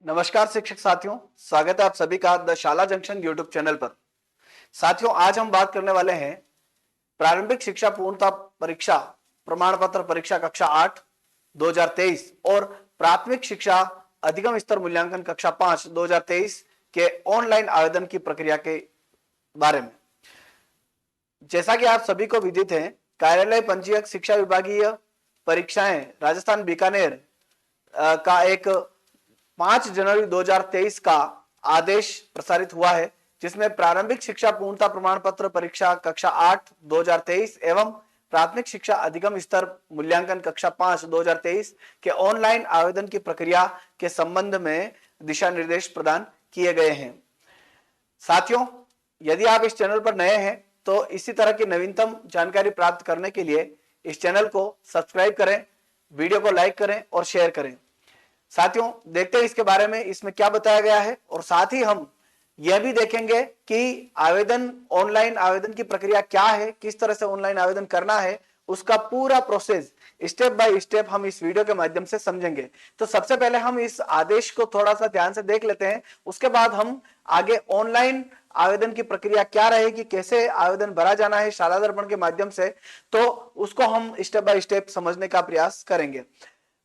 नमस्कार शिक्षक साथियों, स्वागत है आप सभी का द शाला जंक्शन यूट्यूब चैनल पर। साथियों, आज हम बात करने वाले हैं प्रारंभिक शिक्षा पूर्णता परीक्षा प्रमाण पत्र परीक्षा कक्षा 8 2023 और प्राथमिक शिक्षा अधिगम स्तर मूल्यांकन कक्षा 5 2023 के ऑनलाइन आवेदन की प्रक्रिया के बारे में। जैसा कि आप सभी को विदित है, कार्यालय पंजीयक शिक्षा विभागीय परीक्षाएं राजस्थान बीकानेर का एक 5 जनवरी 2023 का आदेश प्रसारित हुआ है, जिसमें प्रारंभिक शिक्षा पूर्णता प्रमाण पत्र परीक्षा कक्षा 8 2023 एवं प्राथमिक शिक्षा अधिगम स्तर मूल्यांकन कक्षा 5 2023 के ऑनलाइन आवेदन की प्रक्रिया के संबंध में दिशा निर्देश प्रदान किए गए हैं। साथियों, यदि आप इस चैनल पर नए हैं तो इसी तरह की नवीनतम जानकारी प्राप्त करने के लिए इस चैनल को सब्सक्राइब करें, वीडियो को लाइक करें और शेयर करें। साथियों, देखते हैं इसके बारे में इसमें क्या बताया गया है और साथ ही हम यह भी देखेंगे कि ऑनलाइन आवेदन की प्रक्रिया क्या है, किस तरह से ऑनलाइन आवेदन करना है, उसका पूरा प्रोसेस स्टेप बाय स्टेप हम इस वीडियो के माध्यम से समझेंगे। तो सबसे पहले हम इस आदेश को थोड़ा सा ध्यान से देख लेते हैं, उसके बाद हम आगे ऑनलाइन आवेदन की प्रक्रिया क्या रहेगी, कैसे आवेदन भरा जाना है शाला दर्पण के माध्यम से, तो उसको हम स्टेप बाय स्टेप समझने का प्रयास करेंगे।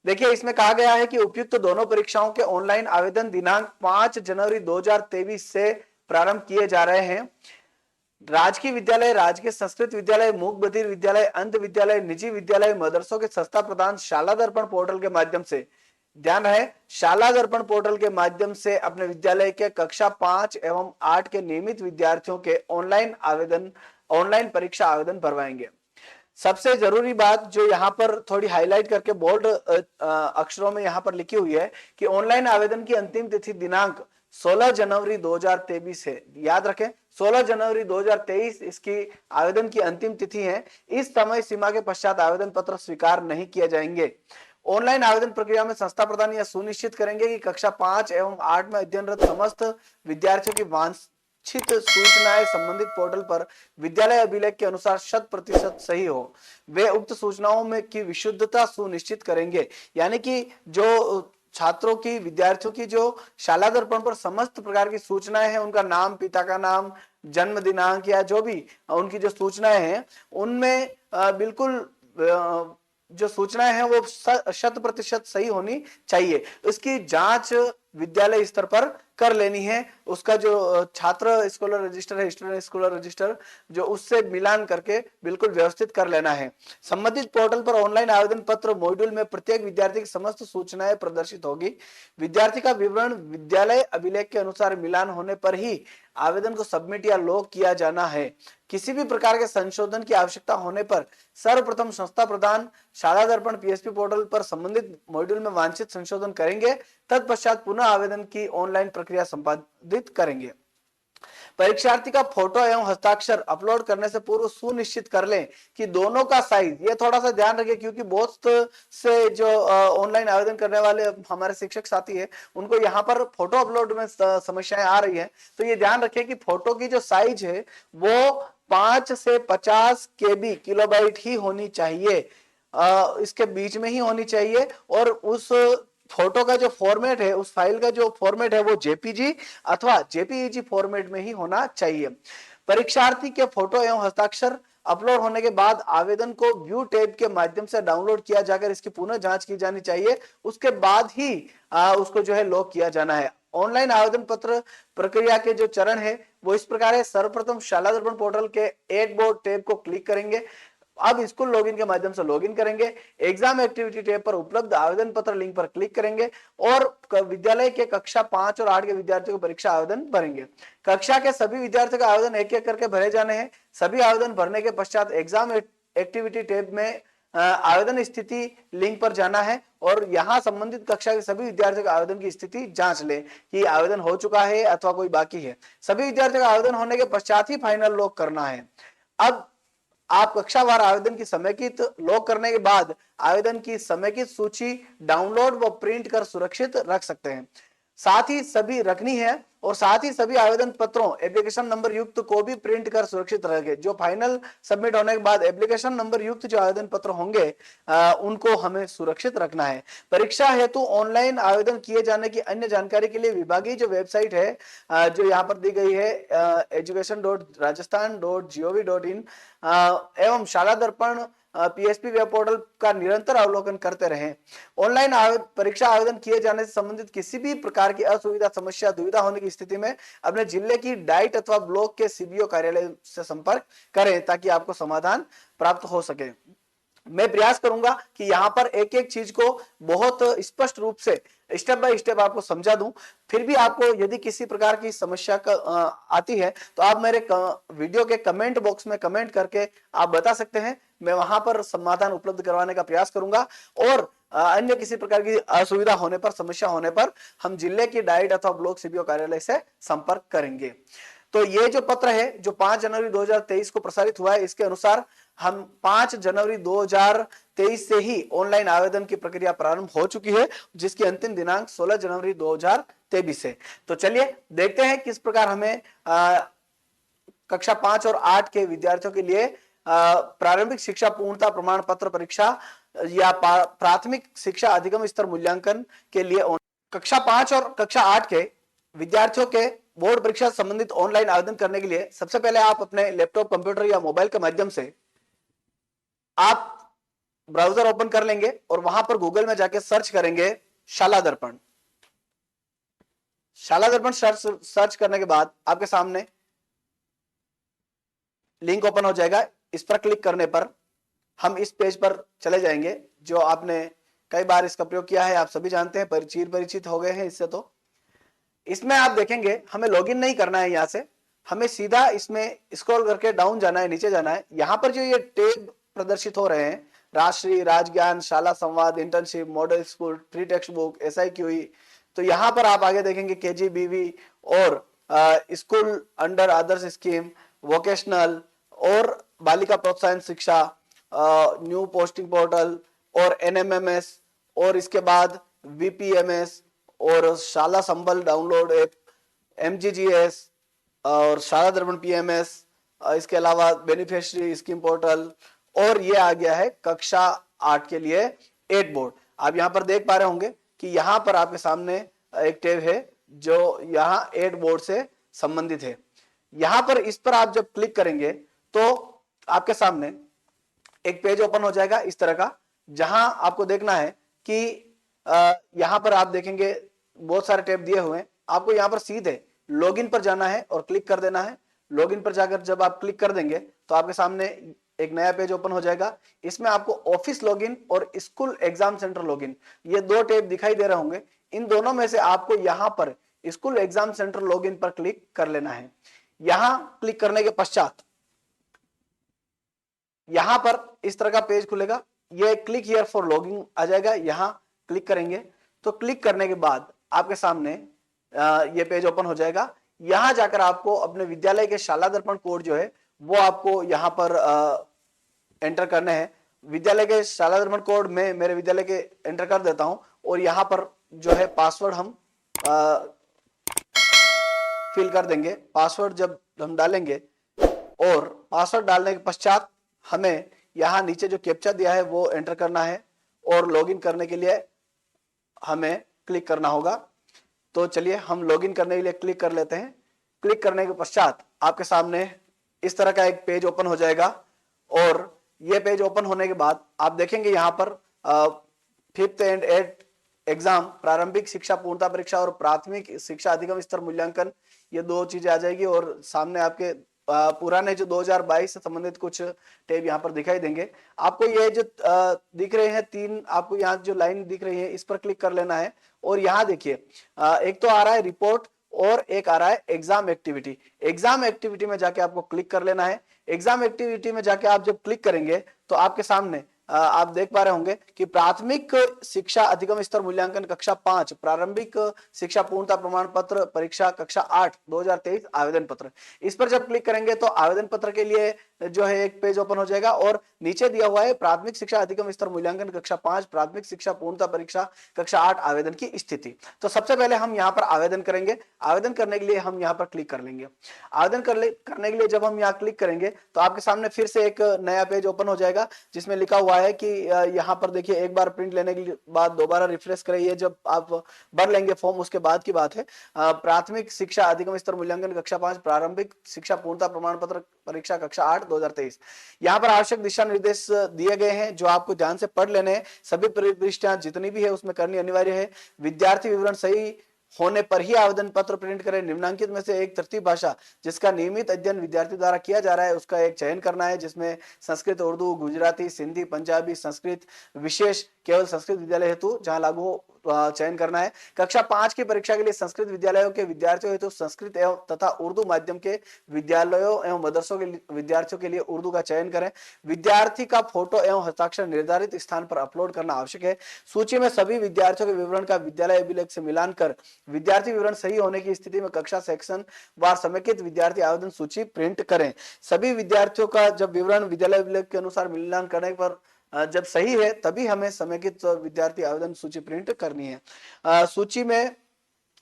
देखिए, इसमें कहा गया है कि उपयुक्त दोनों परीक्षाओं के ऑनलाइन आवेदन दिनांक 5 जनवरी 2023 से प्रारंभ किए जा रहे हैं। राजकीय विद्यालय, राजकीय संस्कृत विद्यालय, मूक बधिर विद्यालय, अंध विद्यालय, निजी विद्यालय, मदरसों के संस्था प्रदान शाला दर्पण पोर्टल के माध्यम से, ध्यान रहे, शाला दर्पण पोर्टल के माध्यम से अपने विद्यालय के कक्षा 5 एवं 8 के नियमित विद्यार्थियों के ऑनलाइन परीक्षा आवेदन भरवाएंगे। सबसे जरूरी बात जो यहाँ पर थोड़ी हाईलाइट करके बोल्ड अक्षरों में यहाँ पर लिखी हुई है कि ऑनलाइन आवेदन की अंतिम तिथि दिनांक 16 जनवरी 2023 है। याद रखें, 16 जनवरी 2023 इसकी आवेदन की अंतिम तिथि है। इस समय सीमा के पश्चात आवेदन पत्र स्वीकार नहीं किए जाएंगे। ऑनलाइन आवेदन प्रक्रिया में संस्था प्रदान यह सुनिश्चित करेंगे कि कक्षा 5 एवं 8 में अध्ययनरत समस्त विद्यार्थियों की वांछित सूचनाएं संबंधित पोर्टल पर विद्यालय अभिलेख के अनुसार 100% सही हो। वे उक्त सूचनाओं में की विशुद्धता सुनिश्चित करेंगे, यानी कि जो छात्रों की, विद्यार्थियों की जो शाला दर्पण पर समस्त प्रकार की सूचनाएं हैं, उनका नाम, पिता का नाम, जन्म दिनांक या जो भी उनकी जो सूचनाएं हैं, उनमें बिल्कुल जो सूचनाएं हैं वो 100% सही होनी चाहिए। इसकी जांच विद्यालय स्तर पर कर लेनी है। उसका जो छात्र स्कॉलर रजिस्टर है, स्टूडेंट स्कॉलर रजिस्टर, जो उससे मिलान करके बिल्कुल व्यवस्थित कर लेना है। संबंधित पोर्टल पर ऑनलाइन आवेदन पत्र मॉड्यूल में प्रत्येक विद्यार्थी की समस्त सूचनाएं प्रदर्शित होगी। विद्यार्थी का विवरण विद्यालय अभिलेख के अनुसार मिलान होने पर ही आवेदन को सबमिट या लॉक किया जाना है। किसी भी प्रकार के संशोधन की आवश्यकता होने पर सर्वप्रथम संस्था प्रदान शाला दर्पण पीएसपी पोर्टल पर संबंधित मॉड्यूल में वांछित संशोधन करेंगे, तत्पश्चात पुनः आवेदन की ऑनलाइन प्रक्रिया संपादित करेंगे। परीक्षार्थी का फोटो एवं हस्ताक्षर अपलोड करने से पूर्व सुनिश्चित कर लें कि दोनों का साइज, ये थोड़ा सा ध्यान रखिए क्योंकि बहुत से जो ऑनलाइन आवेदन करने वाले हमारे शिक्षक साथी है, उनको यहाँ पर फोटो अपलोड में समस्याएं आ रही है। तो ये ध्यान रखिए कि फोटो की जो साइज है वो 5 से 50 KB किलोबाइट ही होनी चाहिए, इसके बीच में ही होनी चाहिए। और उस फोटो का जो फॉर्मेट है, उस फाइल का जो फॉर्मेट है वो जेपीजी अथवा जेपीईजी फॉर्मेट में ही होना चाहिए। परीक्षार्थी के फोटो एवं हस्ताक्षर अपलोड होने के बाद आवेदन को व्यू टैब के माध्यम से डाउनलोड किया जाकर इसकी पुनः जांच की जानी चाहिए। उसके बाद ही उसको जो है लॉक किया जाना है। ऑनलाइन आवेदन पत्र प्रक्रिया के जो चरण है वो इस प्रकार है। सर्वप्रथम शाला दर्पण पोर्टल के एड बोर्ड टैब को क्लिक करेंगे। अब स्कूल लॉगिन के माध्यम से लॉगिन करेंगे। एग्जाम एक्टिविटी टैब पर उपलब्ध आवेदन पत्र लिंक पर क्लिक करेंगे और विद्यालय के कक्षा 5 और 8 के विद्यार्थियों को परीक्षा आवेदन भरेंगे। कक्षा के सभी विद्यार्थियों का आवेदन एक एक करके भरे जाने हैं। सभी आवेदन भरने के पश्चात एग्जाम एक्टिविटी टैब में आवेदन स्थिति लिंक पर जाना है और यहाँ संबंधित कक्षा के सभी विद्यार्थियों के आवेदन की स्थिति जांच ले कि आवेदन हो चुका है अथवा कोई बाकी है। सभी विद्यार्थियों का आवेदन होने के पश्चात ही फाइनल लॉक करना है। अब आप कक्षावार आवेदन की समेकित लॉक करने के बाद आवेदन की समेकित सूची डाउनलोड व प्रिंट कर सुरक्षित रख सकते हैं। साथ ही सभी रखनी है और साथ ही सभी आवेदन पत्रों एप्लीकेशन नंबर युक्त को भी प्रिंट कर सुरक्षित रखें। जो फाइनल सबमिट होने के बाद एप्लीकेशन नंबर युक्त जो आवेदन पत्र होंगे उनको हमें सुरक्षित रखना है। परीक्षा हेतु ऑनलाइन आवेदन किए जाने की अन्य जानकारी के लिए विभागीय जो वेबसाइट है जो यहाँ पर दी गई है education.rajasthan.gov.in एवं शाला दर्पण पीएसपी वेब पोर्टल का निरंतर अवलोकन करते रहें। ऑनलाइन परीक्षा आवेदन किए जाने से संबंधित किसी भी प्रकार की असुविधा, समस्या, दुविधा होने की स्थिति में अपने जिले की डाइट अथवा ब्लॉक के सीबीओ कार्यालय से संपर्क करें ताकि आपको समाधान प्राप्त हो सके। मैं प्रयास करूंगा कि यहां पर एक एक चीज को बहुत स्पष्ट रूप से स्टेप बाय स्टेप आपको समझा दूं। फिर भी आपको यदि किसी प्रकार की समस्या आती है तो आप मेरे वीडियो के कमेंट बॉक्स में कमेंट करके आप बता सकते हैं। मैं वहां पर समाधान उपलब्ध करवाने का प्रयास करूंगा और अन्य किसी प्रकार की असुविधा होने पर, समस्या होने पर हम जिले की डाइट अथवा ब्लॉक सीबीओ कार्यालय से संपर्क करेंगे। तो ये जो पत्र है जो 5 जनवरी 2023 को प्रसारित हुआ है, इसके अनुसार हम 5 जनवरी 2023 से ही ऑनलाइन आवेदन की प्रक्रिया प्रारंभ हो चुकी है, जिसकी अंतिम दिनांक 16 जनवरी 2023 है। तो चलिए देखते हैं किस प्रकार हमें कक्षा 5 और 8 के विद्यार्थियों के लिए प्रारंभिक शिक्षा पूर्णता प्रमाण पत्र परीक्षा या प्राथमिक शिक्षा अधिगम स्तर मूल्यांकन के लिए कक्षा 5 और कक्षा 8 के विद्यार्थियों के बोर्ड परीक्षा संबंधित ऑनलाइन आवेदन करने के लिए सबसे पहले आप अपने लैपटॉप, कंप्यूटर या मोबाइल के माध्यम से आप ब्राउजर ओपन कर लेंगे और वहां पर गूगल में जाके सर्च करेंगे शाला दर्पण। शाला दर्पण सर्च करने के बाद आपके सामने लिंक ओपन हो जाएगा। इस पर क्लिक करने पर हम इस पेज पर चले जाएंगे जो आपने कई बार इसका प्रयोग किया है, आप सभी जानते हैं, परिचित हो गए हैं इससे। तो इसमें आप देखेंगे हमें लॉगिन नहीं करना है, यहां से हमें सीधा इसमें स्क्रॉल करके डाउन जाना है, नीचे जाना है। यहां पर जो ये टैब प्रदर्शित हो रहे हैं, राष्ट्रीय राजज्ञान, शाला संवाद, internship, model school, free text book, SIQE, तो यहां पर आप आगे देखेंगे KGBV और स्कूल अंडर आदर्श स्कीम, वोकेशनल और बालिका प्रोत्साहन शिक्षा, न्यू पोस्टिंग पोर्टल और NMMS और इसके बाद VPMS और शाला संबल डाउनलोड ऐप, MGGS और शाला दर्पण PMS, इसके अलावा बेनिफिशियरी स्कीम पोर्टल और ये आ गया है कक्षा 8 के लिए 8 बोर्ड। आप यहां पर देख पा रहे होंगे कि यहां पर आपके सामने एक टैब है जो यहां 8 बोर्ड से संबंधित है। यहां पर इस पर आप जब क्लिक करेंगे तो आपके सामने एक पेज ओपन हो जाएगा इस तरह का, जहां आपको देखना है कि यहां पर आप देखेंगे बहुत सारे टैब दिए हुए हैं। आपको यहां पर सीधे लॉगिन पर जाना है और क्लिक कर देना है। लॉगिन पर जाकर जब आप क्लिक कर देंगे तो आपके सामने एक नया पेज ओपन हो जाएगा। इसमें आपको ऑफिस लॉगिन और स्कूल एग्जाम सेंटर लॉगिन, ये 2 टैब दिखाई दे रहे होंगे। इन दोनों में से आपको यहां पर स्कूल एग्जाम सेंटर लॉगिन पर क्लिक कर लेना है। यहां क्लिक करने के पश्चात यहां पर इस तरह का पेज खुलेगा, ये क्लिक हियर फॉर लॉगिन आ जाएगा। यहां क्लिक करेंगे तो क्लिक करने के बाद आपके सामने ये पेज ओपन हो जाएगा। यहां जाकर आपको अपने विद्यालय के शाला दर्पण कोड जो है वो आपको यहां पर एंटर करने हैं। विद्यालय के शाला दर्पण कोड में मेरे विद्यालय के एंटर कर देता हूं और यहां पर जो है पासवर्ड हम फिल कर देंगे। पासवर्ड जब हम डालेंगे और पासवर्ड डालने के पश्चात हमें यहां नीचे जो कैप्चा दिया है वो एंटर करना है और लॉगिन करने के लिए हमें क्लिक करना होगा। तो चलिए हम लॉगिन करने के लिए क्लिक कर लेते हैं। क्लिक करने के पश्चात आपके सामने इस तरह का एक पेज ओपन हो जाएगा और ये पेज ओपन होने के बाद आप देखेंगे यहाँ पर 5th एंड 8th एग्जाम, प्रारंभिक शिक्षा पूर्णता परीक्षा और प्राथमिक शिक्षा अधिगम स्तर मूल्यांकन, ये 2 चीजें आ जाएगी और सामने आपके पुराने जो 2022 से संबंधित कुछ टैब यहाँ पर दिखाई देंगे। आपको ये जो दिख रहे हैं 3, आपको यहाँ जो लाइन दिख रही है इस पर क्लिक कर लेना है और यहाँ देखिए एक तो आ रहा है रिपोर्ट और एक आ रहा है एग्जाम एक्टिविटी। एग्जाम एक्टिविटी में जाके आपको क्लिक कर लेना है। एग्जाम एक्टिविटी में जाके आप जब क्लिक करेंगे तो आपके सामने आप देख पा रहे होंगे कि प्राथमिक शिक्षा अधिगम स्तर मूल्यांकन कक्षा 5 प्रारंभिक शिक्षा पूर्णता प्रमाण पत्र परीक्षा कक्षा 8 2023 आवेदन पत्र, इस पर जब क्लिक करेंगे तो आवेदन पत्र के लिए जो है एक पेज ओपन हो जाएगा और नीचे दिया हुआ है प्राथमिक शिक्षा अधिगम स्तर मूल्यांकन कक्षा 5 प्राथमिक शिक्षा पूर्णता परीक्षा कक्षा 8 आवेदन की स्थिति। तो सबसे पहले हम यहाँ पर आवेदन करेंगे। आवेदन करने के लिए हम यहाँ पर क्लिक कर लेंगे। आवेदन करने के लिए जब हम यहाँ क्लिक करेंगे तो आपके सामने फिर से एक नया पेज ओपन हो जाएगा जिसमें लिखा हुआ है कि यहाँ पर देखिए एक बार प्रिंट लेने के बाद दोबारा रिफ्रेश करें। ये जब आप भर लेंगे फॉर्म उसके बाद की बात है। प्राथमिक शिक्षा अधिगम स्तर मूल्यांकन कक्षा 5 प्रारंभिक शिक्षा पूर्णता प्रमाण पत्र परीक्षा कक्षा 8 2023। यहाँ पर आवश्यक दिशा निर्देश दिए गए हैं जो आपको ध्यान से पढ़ लेने हैं। सभी प्रविष्टियां जितनी भी है उसमें करनी अनिवार्य है। विद्यार्थी विवरण सही होने पर ही आवेदन पत्र प्रिंट करें। निम्नांकित में से एक तृतीय भाषा जिसका नियमित अध्ययन विद्यार्थी द्वारा किया जा रहा है उसका एक चयन करना है, जिसमें संस्कृत, उर्दू, गुजराती, सिंधी, पंजाबी, संस्कृत विशेष केवल संस्कृत विद्यालय हेतु जहां लागू हो चयन करना है। कक्षा 5 की परीक्षा के लिए संस्कृत विद्यालयों के विद्यार्थियों हेतु संस्कृत एवं तथा उर्दू माध्यम के विद्यालयों एवं मदरसों के विद्यार्थियों के लिए उर्दू का चयन करें। विद्यार्थी का फोटो एवं हस्ताक्षर निर्धारित स्थान पर अपलोड करना आवश्यक है। सूची में सभी विद्यार्थियों के विवरण का विद्यालय अभिलेख से मिलान कर विद्यार्थी विवरण सही होने की स्थिति में कक्षा सेक्शन वार समेकित विद्यार्थी आवेदन सूची प्रिंट करें। सभी विद्यार्थियों का जब विवरण विद्यालय अभिलेख के अनुसार मिलान करने पर जब सही है तभी हमें समेकित विद्यार्थी आवेदन सूची प्रिंट करनी है। सूची में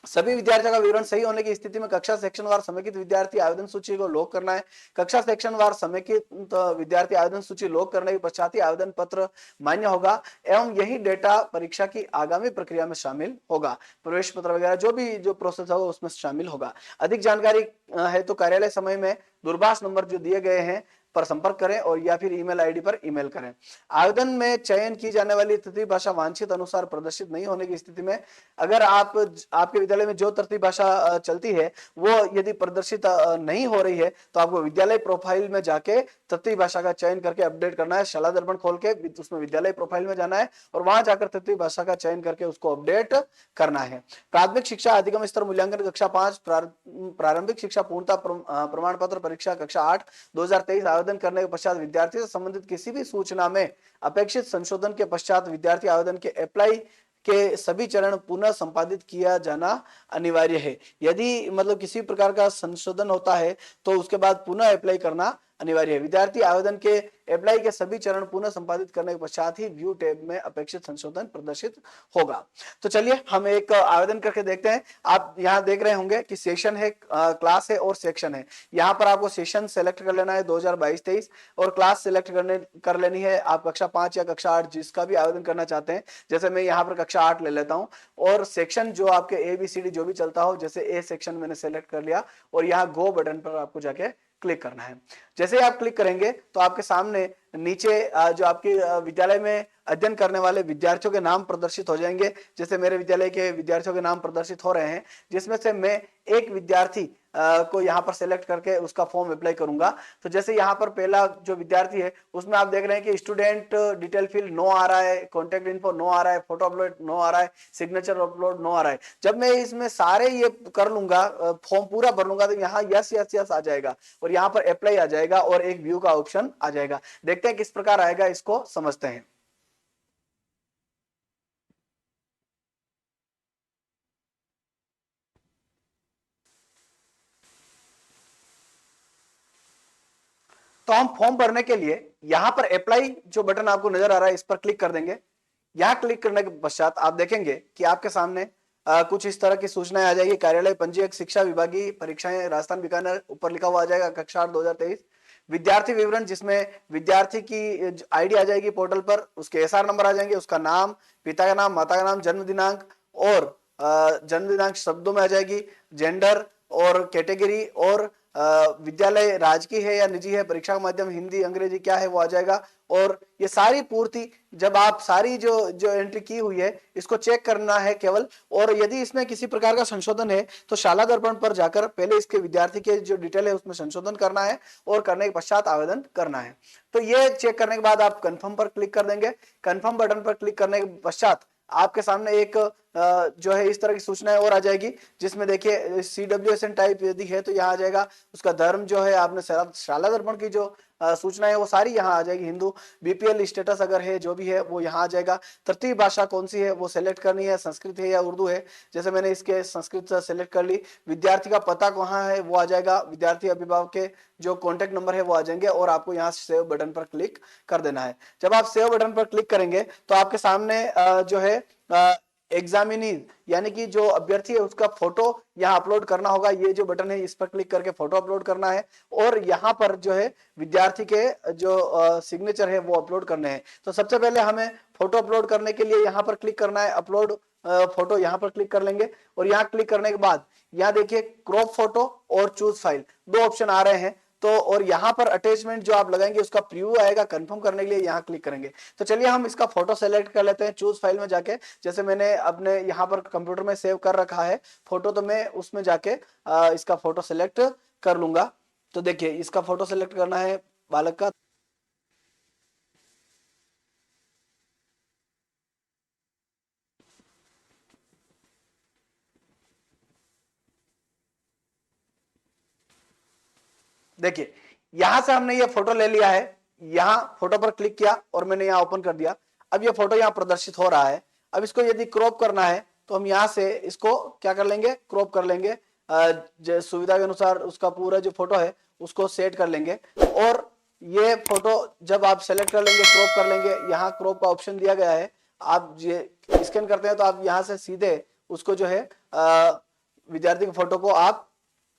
सभी विद्यार्थियों का विवरण सही होने की स्थिति में कक्षा सेक्शन वार समेकित विद्यार्थी आवेदन सूची को लॉक करना है। कक्षा सेक्शन वार समेकित विद्यार्थी आवेदन सूची लॉक करने के पश्चात ही आवेदन पत्र मान्य होगा एवं यही डेटा परीक्षा की आगामी प्रक्रिया में शामिल होगा। प्रवेश पत्र वगैरह जो प्रोसेस होगा उसमें शामिल होगा। अधिक जानकारी है तो कार्यालय समय में दूरभाष नंबर जो दिए गए हैं पर संपर्क करें और या फिर ईमेल आईडी पर ईमेल करें। आवेदन में चयन की जाने वाली तृतीय भाषा वांछित अनुसार प्रदर्शित नहीं होने की स्थिति में अगर आपके विद्यालय में जो तृतीय भाषा चलती है वो यदि प्रदर्शित नहीं हो रही है तो आपको विद्यालय प्रोफाइल में जाके तृतीय भाषा का चयन करके अपडेट करना है। शाला दर्पण खोल के उसमें विद्यालय प्रोफाइल में जाना है और वहां जाकर तृतीय भाषा का चयन करके उसको अपडेट करना है। प्राथमिक शिक्षा अधिगम स्तर मूल्यांकन कक्षा 5 प्रारंभिक शिक्षा पूर्णता प्रमाण पत्र परीक्षा कक्षा 8 2023 आवेदन करने के पश्चात विद्यार्थी से संबंधित किसी भी सूचना में अपेक्षित संशोधन के पश्चात विद्यार्थी आवेदन के अप्लाई के सभी चरण पुनः संपादित किया जाना अनिवार्य है। यदि मतलब किसी प्रकार का संशोधन होता है तो उसके बाद पुनः अप्लाई करना अनिवार्य है। विद्यार्थी आवेदन के अप्लाई के सभी चरण पुनः संपादित करने के पश्चात ही व्यू टैब में अपेक्षित संशोधन प्रदर्शित होगा। तो चलिए हम एक आवेदन करके देखते हैं। आप यहाँ देख रहे होंगे कि सेशन है, क्लास है और सेक्शन है। यहाँ पर आपको सेशन सेलेक्ट कर लेना है 2022-23 और क्लास सेलेक्ट कर लेनी है आप कक्षा 5 या कक्षा 8 जिसका भी आवेदन करना चाहते हैं। जैसे मैं यहाँ पर कक्षा 8 ले लेता हूँ और सेक्शन जो आपके ABCD जो भी चलता हो, जैसे ए सेक्शन मैंने सेलेक्ट कर लिया और यहाँ गो बटन पर आपको जाके क्लिक करना है। जैसे ही आप क्लिक करेंगे तो आपके सामने नीचे जो आपके विद्यालय में अध्ययन करने वाले विद्यार्थियों के नाम प्रदर्शित हो जाएंगे। जैसे मेरे विद्यालय के विद्यार्थियों के नाम प्रदर्शित हो रहे हैं जिसमें से मैं एक विद्यार्थी को यहाँ पर सेलेक्ट करके उसका फॉर्म अप्लाई करूंगा। तो जैसे यहाँ पर पहला जो विद्यार्थी है उसमें आप देख रहे हैं कि स्टूडेंट डिटेल फील्ड नो आ रहा है, कॉन्टेक्ट इन्फो नो आ रहा है, फोटो अपलोड नो आ रहा है, सिग्नेचर अपलोड नो आ रहा है। जब मैं इसमें सारे ये कर लूंगा, फॉर्म पूरा भर लूंगा तो यहाँ यस यस यस आ जाएगा और यहाँ पर अप्लाई आ जाएगा और एक व्यू का ऑप्शन आ जाएगा। देखते हैं किस प्रकार आएगा, इसको समझते हैं। तो हम फॉर्म भरने के लिए यहां पर अप्लाई जो बटन आपको नजर आ रहा है इस पर क्लिक कर देंगे। यहां क्लिक करने के पश्चात आप देखेंगे कि आपके सामने कुछ इस तरह की सूचनाएं आ जाएगी। कार्यालय पंजीयक शिक्षा विभागीय परीक्षाएं राजस्थान बीकानेर ऊपर लिखा हुआ आ जाएगा कक्षा 8 2023। विद्यार्थी विवरण जिसमें विद्यार्थी की आईडी आ जाएगी पोर्टल पर, उसके SR नंबर आ जाएंगे, उसका नाम, पिता का नाम, माता का नाम, जन्म दिनांक और जन्म दिनांक शब्दों में आ जाएगी, जेंडर और कैटेगरी और विद्यालय राजकीय है या निजी है, परीक्षा का माध्यम हिंदी अंग्रेजी क्या है वो आ जाएगा। और ये सारी पूर्ति जब आप सारी जो एंट्री की हुई है इसको चेक करना है केवल। और यदि इसमें किसी प्रकार का संशोधन है तो शाला दर्पण पर जाकर पहले इसके विद्यार्थी के जो डिटेल है उसमें संशोधन करना है और करने के पश्चात आवेदन करना है। तो ये चेक करने के बाद आप कंफर्म पर क्लिक कर देंगे। कंफर्म बटन पर क्लिक करने के पश्चात आपके सामने एक जो है इस तरह की सूचनाएं और आ जाएगी, जिसमें देखिए CWSN टाइप यदि है तो यहाँ आ जाएगा, उसका धर्म जो है आपने शाला दर्पण की जो सूचना है वो सारी यहाँ आ जाएगी, हिंदू, BPL स्टेटस अगर है जो भी है वो यहाँ आ जाएगा, तृतीय भाषा कौन सी है वो सेलेक्ट करनी है, संस्कृत है या उर्दू है, जैसे मैंने इसके संस्कृत सेलेक्ट कर ली, विद्यार्थी का पता कहाँ है वो आ जाएगा, विद्यार्थी अभिभावक के जो कॉन्टेक्ट नंबर है वो आ जाएंगे, और आपको यहाँ सेव बटन पर क्लिक कर देना है। जब आप सेव बटन पर क्लिक करेंगे तो आपके सामने जो है एग्जामिनी यानी कि जो अभ्यर्थी है उसका फोटो यहाँ अपलोड करना होगा, ये जो बटन है इस पर क्लिक करके फोटो अपलोड करना है, और यहाँ पर जो है विद्यार्थी के जो सिग्नेचर है वो अपलोड करने हैं। तो सबसे पहले हमें फोटो अपलोड करने के लिए यहाँ पर क्लिक करना है, अपलोड फोटो यहाँ पर क्लिक कर लेंगे, और यहाँ क्लिक करने के बाद यहाँ देखिए क्रॉप फोटो और चूज फाइल दो ऑप्शन आ रहे हैं, तो और यहाँ पर अटैचमेंट जो आप लगाएंगे उसका प्रीव्यू आएगा, कंफर्म करने के लिए यहाँ क्लिक करेंगे। तो चलिए हम इसका फोटो सेलेक्ट कर लेते हैं चूज फाइल में जाके, जैसे मैंने अपने यहाँ पर कंप्यूटर में सेव कर रखा है फोटो, तो मैं उसमें जाके इसका फोटो सेलेक्ट कर लूंगा। तो देखिए इसका फोटो सेलेक्ट करना है बालक का, देखिए यहां से हमने ये फोटो ले लिया है, यहां फोटो पर क्लिक किया और मैंने यहां ओपन कर दिया। अब ये फोटो यहां प्रदर्शित हो रहा है। अब इसको यदि क्रॉप करना है तो हम यहां से इसको क्या कर लेंगे, क्रॉप कर लेंगे, सुविधा के अनुसार उसका पूरा जो फोटो है उसको सेट कर लेंगे, और ये फोटो जब आप सेलेक्ट कर लेंगे, क्रॉप कर लेंगे, यहाँ क्रॉप का ऑप्शन दिया गया है, आप ये स्कैन करते हैं तो आप यहाँ से सीधे उसको जो है विद्यार्थी के फोटो को आप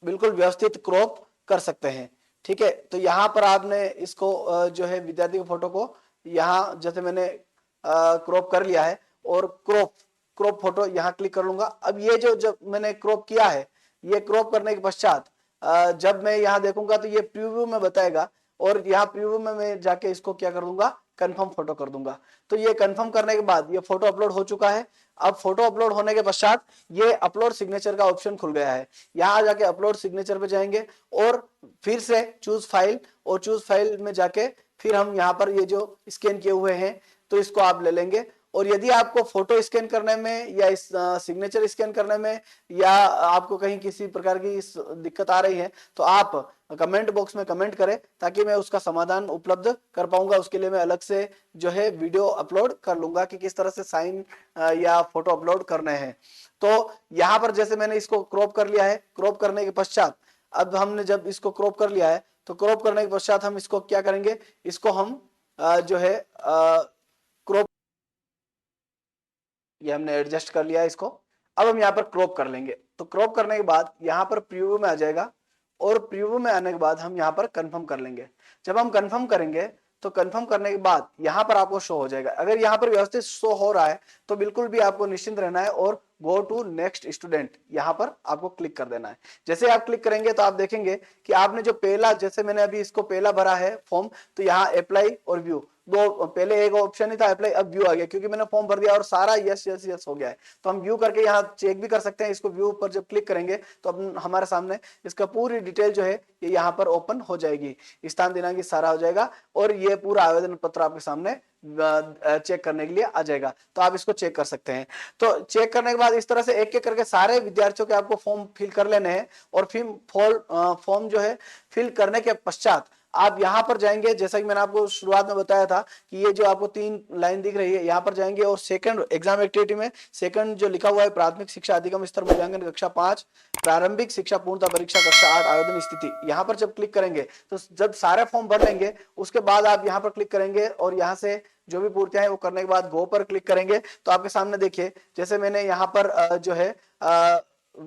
बिल्कुल व्यवस्थित क्रॉप कर सकते हैं। ठीक है, तो यहाँ पर आपने इसको जो है विद्यार्थी के फोटो को यहाँ जैसे मैंने क्रॉप कर लिया है, और क्रॉप क्रॉप फोटो यहाँ क्लिक कर लूंगा। अब ये जो जब मैंने क्रॉप किया है, ये क्रॉप करने के पश्चात जब मैं यहाँ देखूंगा तो ये प्रीव्यू में बताएगा, और यहाँ प्रीव्यू में मैं जाके इसको क्या कर दूंगा, कंफर्म फोटो कर दूंगा। तो ये कंफर्म करने के बाद ये फोटो अपलोड हो चुका है। अब फोटो अपलोड होने के पश्चात ये अपलोड सिग्नेचर का ऑप्शन खुल गया है, यहाँ जाके अपलोड सिग्नेचर पे जाएंगे, और फिर से चूज फाइल, और चूज फाइल में जाके फिर हम यहाँ पर ये जो स्कैन किए हुए हैं तो इसको आप ले लेंगे। और यदि आपको फोटो स्कैन करने में या इस सिग्नेचर स्कैन करने में या आपको कहीं किसी प्रकार की दिक्कत आ रही है तो आप कमेंट बॉक्स में कमेंट करें, ताकि मैं उसका समाधान उपलब्ध कर पाऊंगा। उसके लिए मैं अलग से जो है वीडियो अपलोड कर लूंगा कि किस तरह से साइन या फोटो अपलोड करने हैं। तो यहाँ पर जैसे मैंने इसको क्रॉप कर लिया है, क्रॉप करने के पश्चात अब हमने जब इसको क्रॉप कर लिया है तो क्रॉप करने के पश्चात हम इसको क्या करेंगे, इसको हम जो है क्रॉप, ये हमने एडजस्ट कर लिया है इसको। अब हम यहाँ पर क्रॉप कर लेंगे, तो क्रॉप करने के बाद यहाँ पर प्रीव्यू में आ जाएगा, और प्रीव्यू में आने के बाद हम यहाँ पर कंफर्म कर लेंगे। जब हम कंफर्म करेंगे तो कंफर्म करने के बाद यहाँ पर आपको शो हो जाएगा। अगर यहाँ पर व्यवस्थित शो हो रहा है तो बिल्कुल भी आपको निश्चिंत रहना है, और गो टू नेक्स्ट स्टूडेंट यहाँ पर आपको क्लिक कर देना है। जैसे आप क्लिक करेंगे तो आप देखेंगे कि आपने जो पहला, जैसे मैंने अभी इसको पहला भरा है फॉर्म, तो यहाँ अप्लाई और व्यू दो, पहले एक ऑप्शन ही था अप्लाई, अब व्यू आ गया, क्योंकि मैंने फॉर्म भर दिया और सारा यस यस यस हो गया है। तो हम व्यू करके यहाँ चेक भी कर सकते हैं। इसको व्यू पर जब क्लिक करेंगे तो अब हमारे सामने इसका पूरी डिटेल जो है ये यहाँ पर ओपन हो जाएगी, स्थान दिनांक सारा हो जाएगा, और ये पूरा आवेदन पत्र आपके सामने चेक करने के लिए आ जाएगा। तो आप इसको चेक कर सकते हैं। तो चेक करने के बाद इस तरह से एक एक करके सारे विद्यार्थियों के आपको फॉर्म फिल कर लेने हैं, और फिर फॉर्म जो है फिल करने के पश्चात आप यहाँ पर जाएंगे, जैसा कि मैंने आपको शुरुआत में बताया था कि ये जो आपको 3 लाइन दिख रही है, यहाँ पर जाएंगे और सेकंड एग्जाम एक्टिविटी में सेकंड जो लिखा हुआ है प्राथमिक शिक्षा अधिगम स्तर मूल्यांकन कक्षा 5 प्रारंभिक शिक्षा पूर्णता परीक्षा कक्षा 8 आवेदन स्थिति, यहाँ पर जब क्लिक करेंगे तो जब सारे फॉर्म भर लेंगे उसके बाद आप यहाँ पर क्लिक करेंगे, और यहाँ से जो भी पूर्तियां हैं वो करने के बाद गो पर क्लिक करेंगे तो आपके सामने देखिए, जैसे मैंने यहाँ पर जो है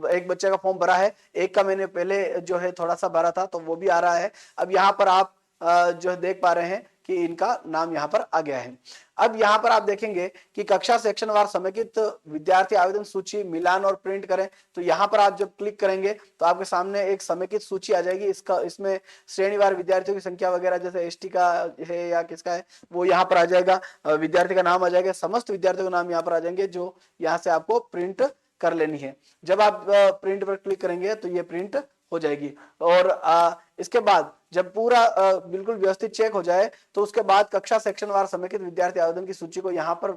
एक बच्चे का फॉर्म भरा है, एक का मैंने पहले जो है थोड़ा सा भरा था तो वो भी आ रहा है। अब यहाँ पर आप जो है देख पा रहे हैं कि इनका नाम यहाँ पर आ गया है। अब यहाँ पर आप देखेंगे कि कक्षा सेक्शन वार समेकित विद्यार्थी आवेदन सूची मिलान और प्रिंट करें, तो यहाँ पर आप जब क्लिक करेंगे तो आपके सामने एक समेकित सूची आ जाएगी। इसमें श्रेणीवार विद्यार्थियों की संख्या वगैरह, जैसे एसटी का है या किसका है वो यहाँ पर आ जाएगा, विद्यार्थी का नाम आ जाएगा, समस्त विद्यार्थियों के नाम यहाँ पर आ जाएंगे जो यहाँ से आपको प्रिंट कर लेनी है। जब आप प्रिंट पर क्लिक करेंगे तो ये प्रिंट हो जाएगी, और इसके बाद जब पूरा बिल्कुल व्यवस्थित चेक हो जाए तो उसके बाद कक्षा सेक्शन वार समेकित विद्यार्थी आवेदन की सूची को यहाँ पर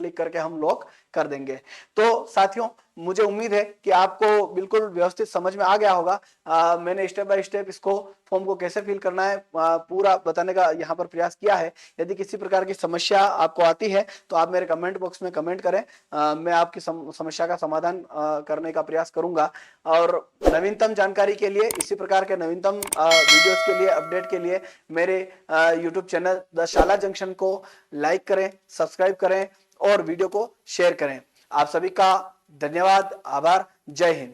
क्लिक करके हम लॉक कर देंगे। तो साथियों, मुझे उम्मीद है कि आपको बिल्कुल व्यवस्थित समझ में आ गया होगा। मैंने स्टेप बाय स्टेप इसको फॉर्म को कैसे फिल करना है पूरा बताने का यहाँ पर प्रयास किया है। यदि किसी प्रकार की समस्या आपको आती है तो आप मेरे कमेंट बॉक्स में कमेंट करें, मैं आपकी समस्या का समाधान करने का प्रयास करूंगा। और नवीनतम जानकारी के लिए, इसी प्रकार के नवीनतम वीडियोस के लिए, अपडेट के लिए मेरे यूट्यूब चैनल द शाला जंक्शन को लाइक करें, सब्सक्राइब करें और वीडियो को शेयर करें। आप सभी का धन्यवाद, आभार, जय हिंद।